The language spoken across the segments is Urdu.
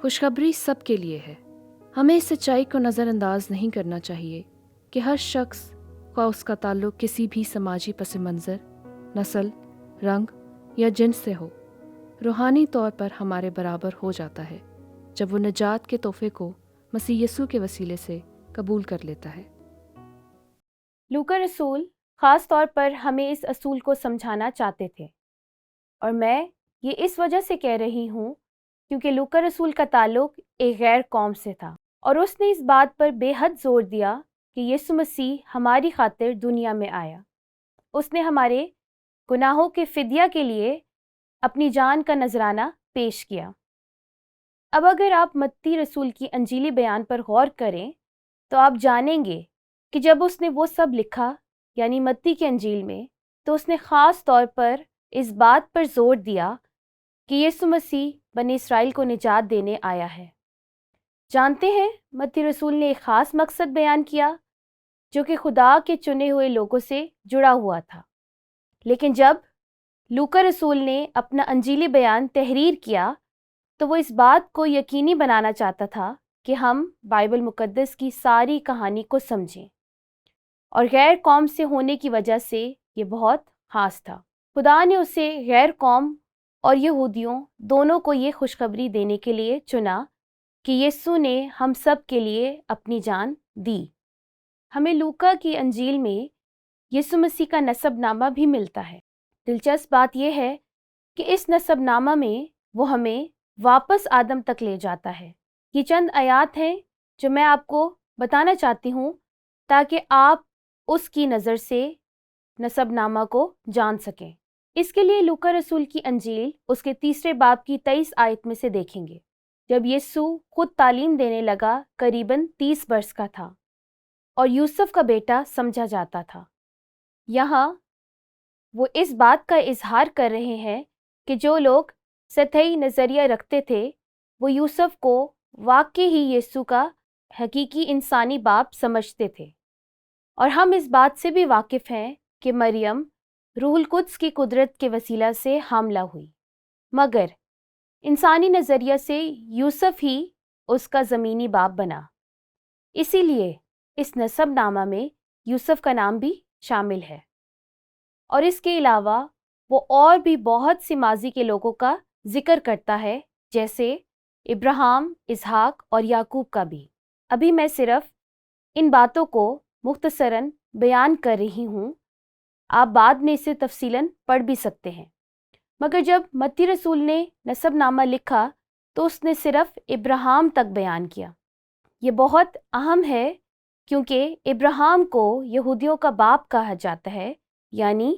خوشخبری سب کے لیے ہے۔ ہمیں اس سچائی کو نظر انداز نہیں کرنا چاہیے کہ ہر شخص کا اس کا تعلق کسی بھی سماجی پس منظر، نسل، رنگ یا جنس سے ہو، روحانی طور پر ہمارے برابر ہو جاتا ہے جب وہ نجات کے تحفے کو مسیح یسوع کے وسیلے سے قبول کر لیتا ہے۔ لوکا رسول خاص طور پر ہمیں اس اصول کو سمجھانا چاہتے تھے، اور میں یہ اس وجہ سے کہہ رہی ہوں کیونکہ لوکا رسول کا تعلق ایک غیر قوم سے تھا، اور اس نے اس بات پر بے حد زور دیا کہ یسوع مسیح ہماری خاطر دنیا میں آیا۔ اس نے ہمارے گناہوں کے فدیہ کے لیے اپنی جان کا نذرانہ پیش کیا۔ اب اگر آپ متی رسول کی انجیلی بیان پر غور کریں تو آپ جانیں گے کہ جب اس نے وہ سب لکھا، یعنی متی کی انجیل میں، تو اس نے خاص طور پر اس بات پر زور دیا کہ یسوع مسیح بنی اسرائیل کو نجات دینے آیا ہے۔ جانتے ہیں متی رسول نے ایک خاص مقصد بیان کیا جو کہ خدا کے چنے ہوئے لوگوں سے جڑا ہوا تھا، لیکن جب لوکا رسول نے اپنا انجیلی بیان تحریر کیا تو وہ اس بات کو یقینی بنانا چاہتا تھا کہ ہم بائبل مقدس کی ساری کہانی کو سمجھیں، اور غیر قوم سے ہونے کی وجہ سے یہ بہت خاص تھا۔ خدا نے اسے غیر قوم اور یہودیوں دونوں کو یہ خوشخبری دینے کے لیے چنا کہ یسوع نے ہم سب کے لیے اپنی جان دی۔ ہمیں لوکا کی انجیل میں یسوع مسیح کا نسب نامہ بھی ملتا ہے۔ دلچسپ بات یہ ہے کہ اس نسب نامہ میں وہ ہمیں واپس آدم تک لے جاتا ہے۔ یہ چند آیات ہیں جو میں آپ کو بتانا چاہتی ہوں تاکہ آپ اس کی نظر سے نسب نامہ کو جان سکیں۔ اس کے لیے لوکا رسول کی انجیل اس کے 3 باب کی 23 آیت میں سے دیکھیں گے۔ جب یسوع خود تعلیم دینے لگا قریباً 30 برس کا تھا اور یوسف کا بیٹا سمجھا جاتا تھا۔ یہاں وہ اس بات کا اظہار کر رہے ہیں کہ جو لوگ سطحی نظریہ رکھتے تھے وہ یوسف کو واقعی ہی یسوع کا حقیقی انسانی باپ سمجھتے تھے، اور ہم اس بات سے بھی واقف ہیں کہ مریم روح القدس کی قدرت کے وسیلہ سے حاملہ ہوئی، مگر انسانی نظریہ سے یوسف ہی اس کا زمینی باپ بنا۔ اسی لیے اس نسب نامہ میں یوسف کا نام بھی شامل ہے، اور اس کے علاوہ وہ اور بھی بہت سی ماضی کے لوگوں کا ذکر کرتا ہے، جیسے ابراہیم، اسحاق اور یعقوب کا بھی۔ ابھی میں صرف ان باتوں کو مختصراً بیان کر رہی ہوں، آپ بعد میں اسے تفصیلاً پڑھ بھی سکتے ہیں۔ مگر جب متی رسول نے نسب نامہ لکھا تو اس نے صرف ابراہیم تک بیان کیا۔ یہ بہت اہم ہے کیونکہ ابراہیم کو یہودیوں کا باپ کہا جاتا ہے، یعنی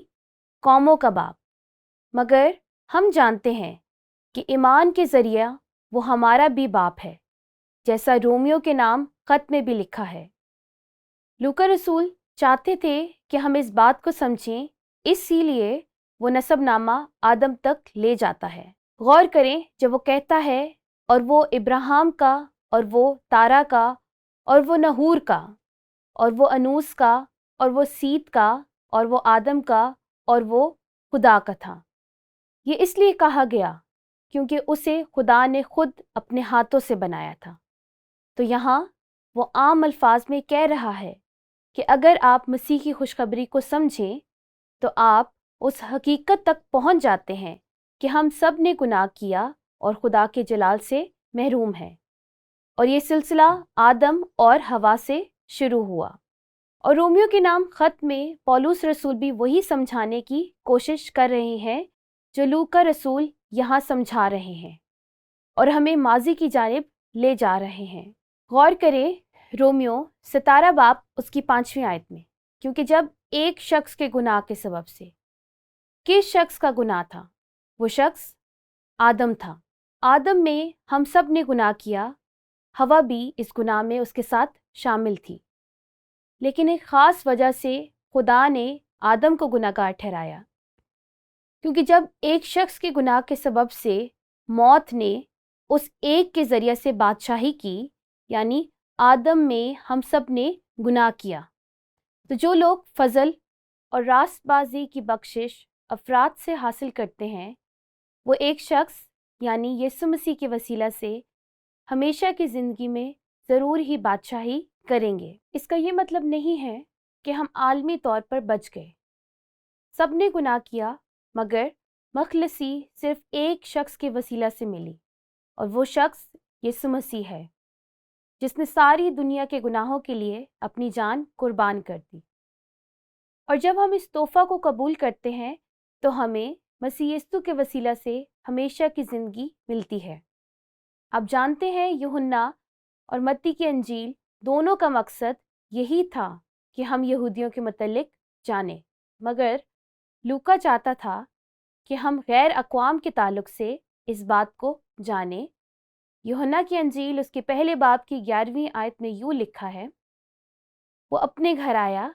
قوموں کا باپ، مگر ہم جانتے ہیں کہ ایمان کے ذریعہ وہ ہمارا بھی باپ ہے، جیسا رومیو کے نام خط میں بھی لکھا ہے۔ لوکا رسول چاہتے تھے کہ ہم اس بات کو سمجھیں، اسی لیے وہ نسب نامہ آدم تک لے جاتا ہے۔ غور کریں جب وہ کہتا ہے اور وہ ابراہیم کا، اور وہ تارا کا، اور وہ نحور کا، اور وہ انوس کا، اور وہ سیت کا، اور وہ آدم کا، اور وہ خدا کا تھا۔ یہ اس لیے کہا گیا کیونکہ اسے خدا نے خود اپنے ہاتھوں سے بنایا تھا۔ تو یہاں وہ عام الفاظ میں کہہ رہا ہے کہ اگر آپ مسیح کی خوشخبری کو سمجھیں تو آپ اس حقیقت تک پہنچ جاتے ہیں کہ ہم سب نے گناہ کیا اور خدا کے جلال سے محروم ہیں، اور یہ سلسلہ آدم اور حوا سے شروع ہوا۔ اور رومیو کے نام خط میں پولس رسول بھی وہی سمجھانے کی کوشش کر رہے ہیں جو لوکا رسول یہاں سمجھا رہے ہیں، اور ہمیں ماضی کی جانب لے جا رہے ہیں۔ غور کریں رومیو 17 باب اس کی 5ویں آیت میں، کیونکہ جب ایک شخص کے گناہ کے سبب سے، کس شخص کا گناہ تھا؟ وہ شخص آدم تھا۔ آدم میں ہم سب نے گناہ کیا، حوا بھی اس گناہ میں اس کے ساتھ شامل تھی، لیکن ایک خاص وجہ سے خدا نے آدم کو گناہ گار ٹھہرایا، کیونکہ جب ایک شخص کے گناہ کے سبب سے موت نے اس ایک کے ذریعے سے بادشاہی کی، یعنی آدم میں ہم سب نے گناہ کیا، تو جو لوگ فضل اور راست بازی کی بخشش افراد سے حاصل کرتے ہیں وہ ایک شخص یعنی یسوع مسیح کے وسیلہ سے ہمیشہ کی زندگی میں ضرور ہی بادشاہی کریں گے۔ اس کا یہ مطلب نہیں ہے کہ ہم عالمی طور پر بچ گئے۔ سب نے گناہ کیا، مگر مخلصی صرف ایک شخص کے وسیلہ سے ملی، اور وہ شخص یسوع مسیح ہے، جس نے ساری دنیا کے گناہوں کے لیے اپنی جان قربان کر دی۔ اور جب ہم اس تحفہ کو قبول کرتے ہیں تو ہمیں مسیح یسوع کے وسیلہ سے ہمیشہ کی زندگی ملتی ہے۔ آپ جانتے ہیں یوحنا اور متی کی انجیل دونوں کا مقصد یہی تھا کہ ہم یہودیوں کے متعلق جانیں، مگر لوکا چاہتا تھا کہ ہم غیر اقوام کے تعلق سے اس بات کو جانیں۔ یوحنا کی انجیل اس کے پہلے باب کی 11ویں آیت میں یوں لکھا ہے، وہ اپنے گھر آیا،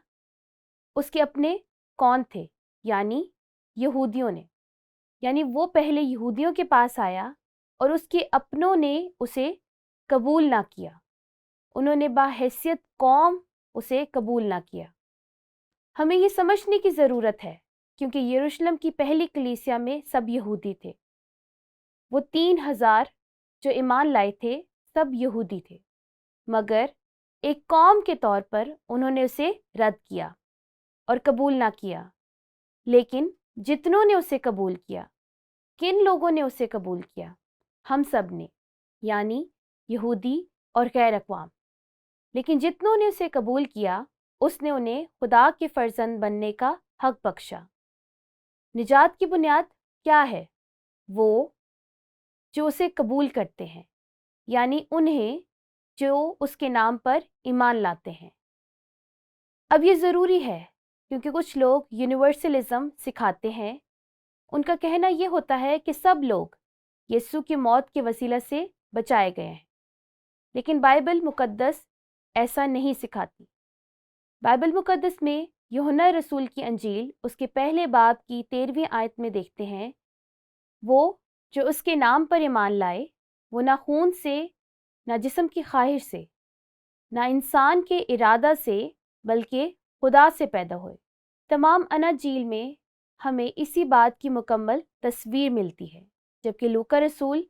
اس کے اپنے کون تھے؟ یعنی یہودیوں نے، یعنی وہ پہلے یہودیوں کے پاس آیا اور اس کے اپنوں نے اسے قبول نہ کیا، انہوں نے باحیثیت قوم اسے قبول نہ کیا۔ ہمیں یہ سمجھنے کی ضرورت ہے کیونکہ یروشلم کی پہلی کلیسیا میں سب یہودی تھے۔ وہ 3000 جو ایمان لائے تھے سب یہودی تھے، مگر ایک قوم کے طور پر انہوں نے اسے رد کیا اور قبول نہ کیا۔ لیکن جتنوں نے اسے قبول کیا، کن لوگوں نے اسے قبول کیا؟ ہم سب نے، یعنی یہودی اور غیر اقوام۔ لیکن جتنوں نے اسے قبول کیا، اس نے انہیں خدا کے فرزند بننے کا حق بخشا۔ نجات کی بنیاد کیا ہے؟ وہ جو اسے قبول کرتے ہیں، یعنی انہیں جو اس کے نام پر ایمان لاتے ہیں۔ اب یہ ضروری ہے کیونکہ کچھ لوگ یونیورسلزم سکھاتے ہیں۔ ان کا کہنا یہ ہوتا ہے کہ سب لوگ یسوع کی موت کے وسیلہ سے بچائے گئے ہیں، لیکن بائبل مقدس ایسا نہیں سکھاتی۔ بائبل مقدس میں یوحنا رسول کی انجیل اس کے پہلے باب کی 13ویں آیت میں دیکھتے ہیں، وہ جو اس کے نام پر ایمان لائے، وہ نہ خون سے، نہ جسم کی خواہش سے، نہ انسان کے ارادہ سے، بلکہ خدا سے پیدا ہوئے۔ تمام اناجیل میں ہمیں اسی بات کی مکمل تصویر ملتی ہے، جبکہ لوکا رسول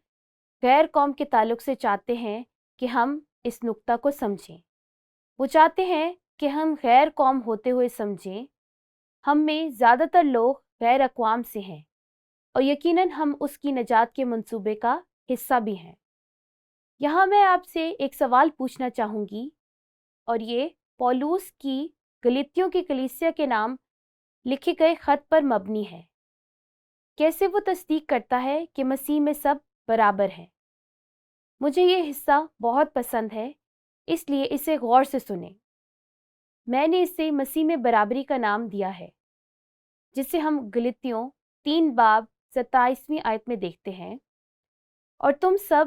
غیر قوم کے تعلق سے چاہتے ہیں کہ ہم اس نقطہ کو سمجھیں۔ وہ چاہتے ہیں کہ ہم غیر قوم ہوتے ہوئے سمجھیں۔ ہم میں زیادہ تر لوگ غیر اقوام سے ہیں، اور یقیناً ہم اس کی نجات کے منصوبے کا حصہ بھی ہیں۔ یہاں میں آپ سے ایک سوال پوچھنا چاہوں گی، اور یہ پولوس کی گلتیوں کی کلیسیا کے نام لکھے گئے خط پر مبنی ہے۔ کیسے وہ تصدیق کرتا ہے کہ مسیح میں سب برابر ہیں؟ مجھے یہ حصہ بہت پسند ہے، اس لیے اسے غور سے سنیں۔ میں نے اسے مسیح میں برابری کا نام دیا ہے، جسے ہم گلتیوں 3 باب 27ویں آیت میں دیکھتے ہیں، اور تم سب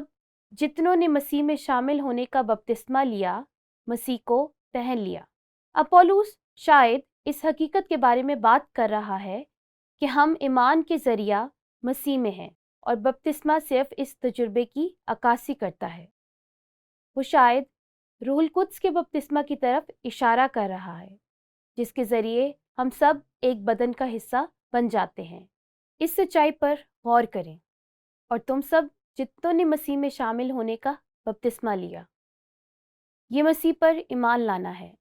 جتنوں نے مسیح میں شامل ہونے کا بپتسمہ لیا، مسیح کو پہن لیا۔ اب پولوس شاید اس حقیقت کے بارے میں بات کر رہا ہے کہ ہم ایمان کے ذریعہ مسیح میں ہیں، اور بپتسمہ صرف اس تجربے کی عکاسی کرتا ہے۔ وہ شاید روح القدس کے بپتسمہ کی طرف اشارہ کر رہا ہے، جس کے ذریعے ہم سب ایک بدن کا حصہ بن جاتے ہیں۔ اس سچائی پر غور کریں، اور تم سب جتنوں نے مسیح میں شامل ہونے کا بپتسمہ لیا، یہ مسیح پر ایمان لانا ہے،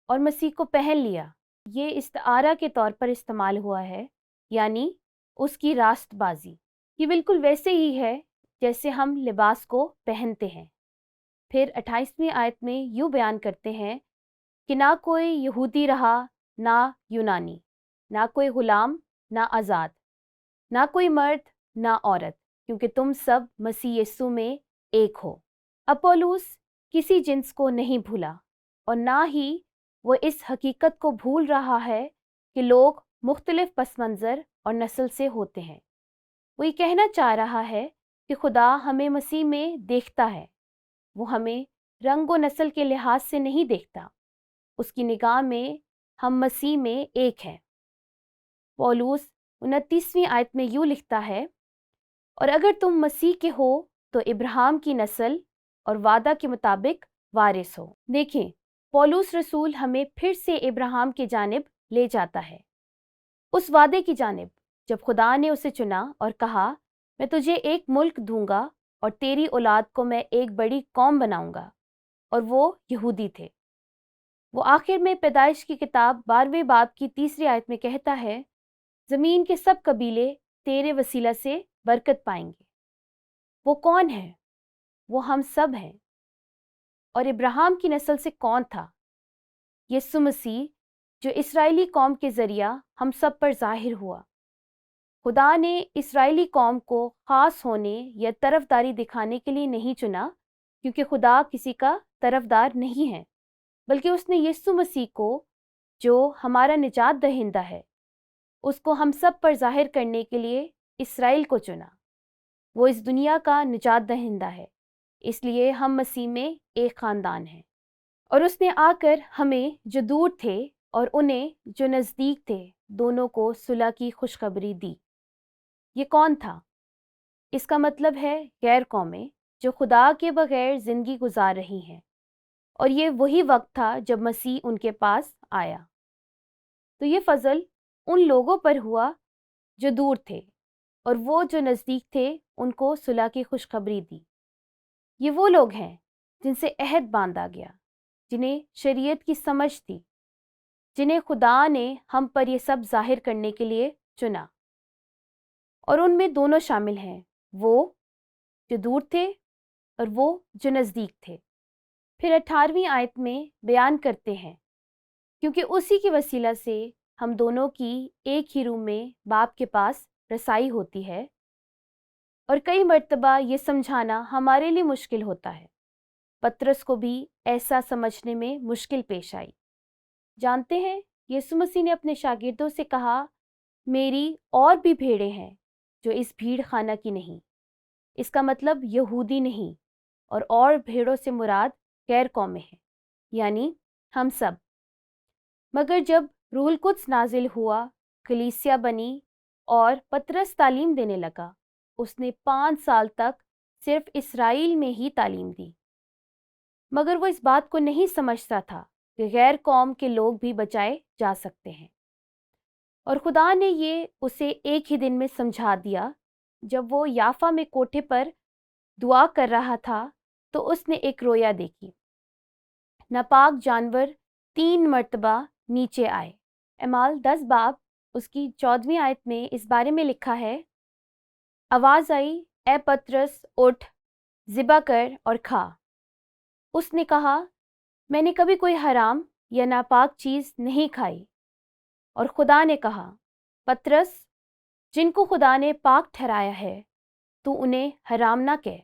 اور مسیح کو پہن لیا۔ یہ استعارہ کے طور پر استعمال ہوا ہے، یعنی اس کی راست بازی۔ یہ بالکل ویسے ہی ہے جیسے ہم لباس کو پہنتے ہیں۔ پھر 28ویں آیت میں یوں بیان کرتے ہیں کہ نہ کوئی یہودی رہا، نہ یونانی، نہ کوئی غلام، نہ آزاد، نہ کوئی مرد، نہ عورت، کیونکہ تم سب مسیح یسوع میں ایک ہو۔ اپولوس کسی جنس کو نہیں بھولا، اور نہ ہی وہ اس حقیقت کو بھول رہا ہے کہ لوگ مختلف پس منظر اور نسل سے ہوتے ہیں۔ وہ یہ کہنا چاہ رہا ہے کہ خدا ہمیں مسیح میں دیکھتا ہے، وہ ہمیں رنگ و نسل کے لحاظ سے نہیں دیکھتا۔ اس کی نگاہ میں ہم مسیح میں ایک ہیں۔ پولوس 29ویں آیت میں یوں لکھتا ہے، اور اگر تم مسیح کے ہو تو ابراہیم کی نسل اور وعدہ کے مطابق وارث ہو۔ دیکھیں، پولوس رسول ہمیں پھر سے ابراہیم کی جانب لے جاتا ہے، اس وعدے کی جانب جب خدا نے اسے چنا اور کہا، میں تجھے ایک ملک دوں گا اور تیری اولاد کو میں ایک بڑی قوم بناؤں گا، اور وہ یہودی تھے۔ وہ آخر میں پیدائش کی کتاب 12ویں باب کی 3 آیت میں کہتا ہے، زمین کے سب قبیلے تیرے وسیلہ سے برکت پائیں گے۔ وہ کون ہے؟ وہ ہم سب ہیں۔ اور ابراہیم کی نسل سے کون تھا؟ یسوع مسیح، جو اسرائیلی قوم کے ذریعہ ہم سب پر ظاہر ہوا۔ خدا نے اسرائیلی قوم کو خاص ہونے یا طرفداری دکھانے کے لیے نہیں چنا، کیونکہ خدا کسی کا طرفدار نہیں ہے، بلکہ اس نے یسوع مسیح کو، جو ہمارا نجات دہندہ ہے، اس کو ہم سب پر ظاہر کرنے کے لیے اسرائیل کو چنا۔ وہ اس دنیا کا نجات دہندہ ہے، اس لیے ہم مسیح میں ایک خاندان ہیں۔ اور اس نے آ کر ہمیں جو دور تھے اور انہیں جو نزدیک تھے دونوں کو صلح کی خوشخبری دی۔ یہ کون تھا؟ اس کا مطلب ہے غیر قومیں جو خدا کے بغیر زندگی گزار رہی ہیں، اور یہ وہی وقت تھا جب مسیح ان کے پاس آیا۔ تو یہ فضل ان لوگوں پر ہوا جو دور تھے، اور وہ جو نزدیک تھے ان کو صلح کی خوشخبری دی۔ یہ وہ لوگ ہیں جن سے عہد باندھا گیا، جنہیں شریعت کی سمجھ تھی، جنہیں خدا نے ہم پر یہ سب ظاہر کرنے کے لیے چنا۔ اور ان میں دونوں شامل ہیں، وہ جو دور تھے اور وہ جو نزدیک تھے۔ پھر 18ویں آیت میں بیان کرتے ہیں، کیونکہ اسی کی وسیلہ سے ہم دونوں کی ایک ہی روح میں باپ کے پاس رسائی ہوتی ہے۔ اور کئی مرتبہ یہ سمجھانا ہمارے لیے مشکل ہوتا ہے۔ پطرس کو بھی ایسا سمجھنے میں مشکل پیش آئی۔ جانتے ہیں، یسوع مسیح نے اپنے شاگردوں سے کہا، میری اور بھی بھیڑیں ہیں جو اس بھیڑ خانہ کی نہیں۔ اس کا مطلب یہودی نہیں، اور بھیڑوں سے مراد غیر قومیں ہیں، یعنی ہم سب۔ مگر جب روح القدس نازل ہوا، کلیسیا بنی اور پطرس تعلیم دینے لگا، اس نے 5 سال تک صرف اسرائیل میں ہی تعلیم دی۔ مگر وہ اس بات کو نہیں سمجھتا تھا کہ غیر قوم کے لوگ بھی بچائے جا سکتے ہیں، اور خدا نے یہ اسے ایک ہی دن میں سمجھا دیا۔ جب وہ یافا میں کوٹھے پر دعا کر رہا تھا تو اس نے ایک رویا دیکھی۔ ناپاک جانور 3 مرتبہ نیچے آئے۔ اعمال 10 باب اس کی 14ویں آیت میں اس بارے میں لکھا ہے، آواز آئی، اے پطرس اٹھ، ذبح کر اور کھا۔ اس نے کہا، میں نے کبھی کوئی حرام یا ناپاک چیز نہیں کھائی۔ اور خدا نے کہا، پطرس، جن کو خدا نے پاک ٹھہرایا ہے تو انہیں حرام نہ کہہ۔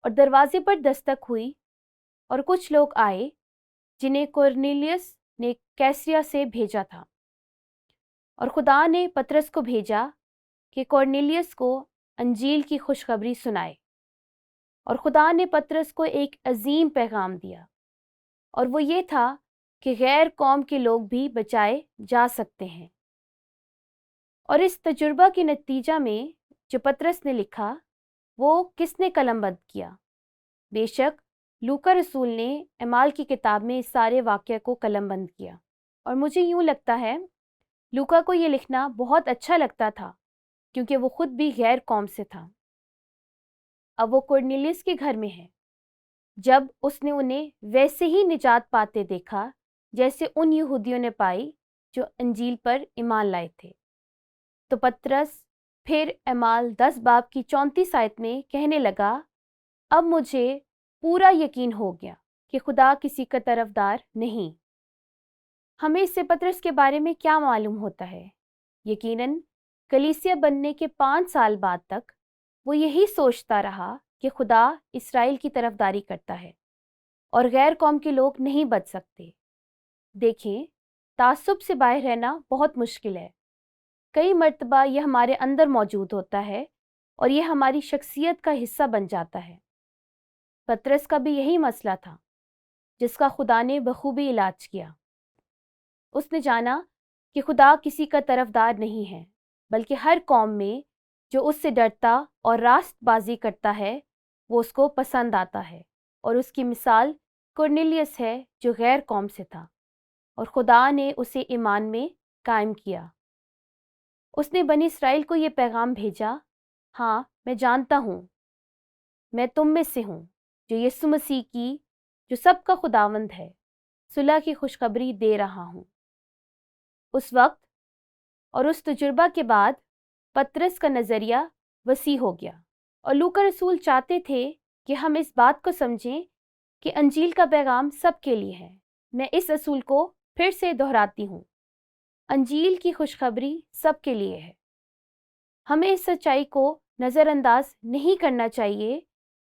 اور دروازے پر دستک ہوئی، اور کچھ لوگ آئے جنہیں کورنیلیس نے کیسریا سے بھیجا تھا۔ اور خدا نے پطرس کو بھیجا کہ کورنیلیس کو انجیل کی خوشخبری سنائے۔ اور خدا نے پطرس کو ایک عظیم پیغام دیا، اور وہ یہ تھا کہ غیر قوم کے لوگ بھی بچائے جا سکتے ہیں۔ اور اس تجربہ کے نتیجہ میں جو پطرس نے لکھا، وہ کس نے قلم بند کیا؟ بے شک لوکا رسول نے اعمال کی کتاب میں اس سارے واقعہ کو قلم بند کیا۔ اور مجھے یوں لگتا ہے لوکا کو یہ لکھنا بہت اچھا لگتا تھا، کیونکہ وہ خود بھی غیر قوم سے تھا۔ اب وہ کورنیلیس کے گھر میں ہے۔ جب اس نے انہیں ویسے ہی نجات پاتے دیکھا جیسے ان یہودیوں نے پائی جو انجیل پر ایمان لائے تھے، تو پطرس پھر اعمال 10 باب کی 34 آیت میں کہنے لگا، اب مجھے پورا یقین ہو گیا کہ خدا کسی کا طرفدار نہیں۔ ہمیں اس سے پطرس کے بارے میں کیا معلوم ہوتا ہے؟ یقیناً کلیسیا بننے کے 5 سال بعد تک وہ یہی سوچتا رہا کہ خدا اسرائیل کی طرفداری کرتا ہے اور غیر قوم کے لوگ نہیں بچ سکتے۔ دیکھیں، تعصب سے باہر رہنا بہت مشکل ہے۔ کئی مرتبہ یہ ہمارے اندر موجود ہوتا ہے اور یہ ہماری شخصیت کا حصہ بن جاتا ہے۔ پطرس کا بھی یہی مسئلہ تھا، جس کا خدا نے بخوبی علاج کیا۔ اس نے جانا کہ خدا کسی کا طرفدار نہیں ہے، بلکہ ہر قوم میں جو اس سے ڈرتا اور راست بازی کرتا ہے وہ اس کو پسند آتا ہے، اور اس کی مثال کورنیلیس ہے جو غیر قوم سے تھا، اور خدا نے اسے ایمان میں قائم کیا۔ اس نے بنی اسرائیل کو یہ پیغام بھیجا، ہاں میں جانتا ہوں میں تم میں سے ہوں جو یسوع مسیح کی جو سب کا خداوند ہے صلح کی خوشخبری دے رہا ہوں۔ اس وقت اور اس تجربہ کے بعد پطرس کا نظریہ وسیع ہو گیا اور لوکا رسول چاہتے تھے کہ ہم اس بات کو سمجھیں کہ انجیل کا پیغام سب کے لیے ہے۔ میں اس اصول کو پھر سے دہراتی ہوں، انجیل کی خوشخبری سب کے لیے ہے۔ ہمیں اس سچائی کو نظر انداز نہیں کرنا چاہیے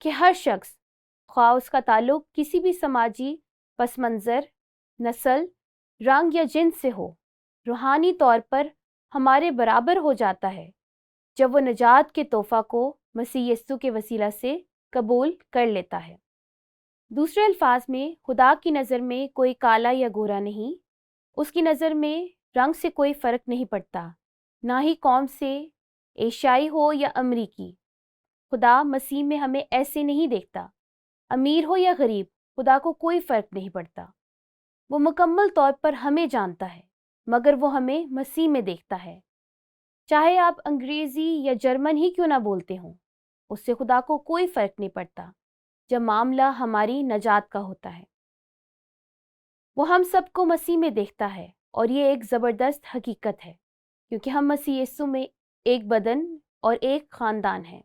کہ ہر شخص، خواہ اس کا تعلق کسی بھی سماجی پس منظر، نسل، رنگ یا جنس سے ہو، روحانی طور پر ہمارے برابر ہو جاتا ہے جب وہ نجات کے تحفہ کو مسیح یسوع کے وسیلہ سے قبول کر لیتا ہے۔ دوسرے الفاظ میں خدا کی نظر میں کوئی کالا یا گورا نہیں، اس کی نظر میں رنگ سے کوئی فرق نہیں پڑتا، نہ ہی قوم سے، ایشیائی ہو یا امریکی۔ خدا مسیح میں ہمیں ایسے نہیں دیکھتا، امیر ہو یا غریب، خدا کو کوئی فرق نہیں پڑتا۔ وہ مکمل طور پر ہمیں جانتا ہے، مگر وہ ہمیں مسیح میں دیکھتا ہے۔ چاہے آپ انگریزی یا جرمن ہی کیوں نہ بولتے ہوں، اس سے خدا کو کوئی فرق نہیں پڑتا جب معاملہ ہماری نجات کا ہوتا ہے۔ وہ ہم سب کو مسیح میں دیکھتا ہے، اور یہ ایک زبردست حقیقت ہے کیونکہ ہم مسیح یسوع میں ایک بدن اور ایک خاندان ہیں۔